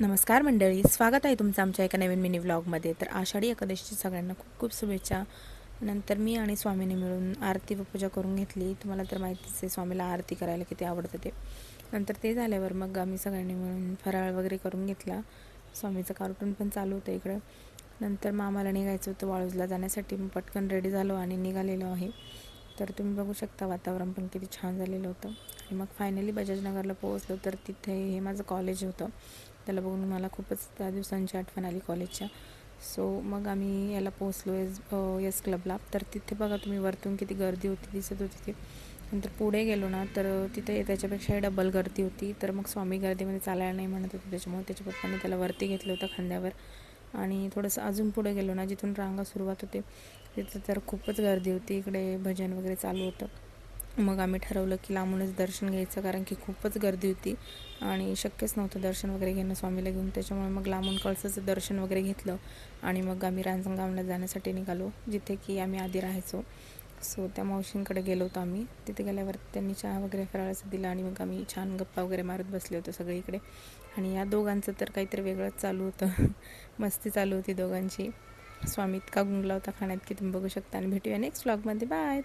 नमस्कार मंडळी, स्वागत आहे तुमचं आमच्या एका नवीन मिनी व्लॉगमध्ये. तर आषाढी एकादशीची सगळ्यांना खूप खूप शुभेच्छा. नंतर मी आणि स्वामीने मिळून आरती व पूजा करून घेतली. तुम्हाला तर माहितीच आहे स्वामीला आरती करायला किती आवडतं ते. नंतर ते झाल्यावर मग आम्ही सगळ्यांनी मिळून फराळ वगैरे करून घेतला. स्वामीचं कार्टून पण चालू होतं इकडं. नंतर मग आम्हाला निघायचं होतं वाळूजला जाण्यासाठी. मग पटकन रेडी झालो आणि निघालेलो आहे. तर तुम्ही बघू शकता वातावरण पण किती छान झालेलं होतं. आणि मग फायनली बजाजनगरला पोहोचलो. तर तिथे हे माझं कॉलेज होतं. त्याला बघून मला खूपच त्या दिवसांची आठवण आली कॉलेजच्या. सो मग आम्ही याला पोहोचलो एस क्लबला. तर तिथे बघा तुम्ही वरतून किती गर्दी होती दिसत होती ती. नंतर पुढे गेलो ना तर तिथे त्याच्यापेक्षाही डबल गर्दी होती. तर मग स्वामी गर्दीमध्ये चालायला नाही म्हणत होते, त्याच्यामुळे त्याच्या पप्पांनी त्याला वरती घेतलं होतं खांद्यावर. आणि थोडंसं अजून पुढे गेलो ना जिथून रांगा सुरुवात होते तिथं तर खूपच गर्दी होती. इकडे भजन वगैरे चालू होतं. मग आम्ही ठरवलं की लांबूनच दर्शन घ्यायचं, कारण की खूपच गर्दी होती आणि शक्यच नव्हतं दर्शन वगैरे घेणं स्वामीला घेऊन. त्याच्यामुळे मग लांबून कळसाचं दर्शन वगैरे घेतलं आणि मग आम्ही रांजणगावला जाण्यासाठी निघालो, जिथे की आम्ही आधी राहायचो. सो त्या मावशींकडे गेलो होतो आम्ही. तिथे गेल्यावर त्यांनी चहा वगैरे फराळाचं दिला आणि मग आम्ही छान गप्पा वगैरे मारत बसले होतो सगळीकडे. आणि या दोघांचं तर काहीतरी वेगळंच चालू होतं. मस्ती चालू होती दोघांची. स्वामी इतका गुंगला होता खाण्यात की तुम्ही बघू शकता. आणि भेटूया नेक्स्ट व्लॉगमध्ये. बाय.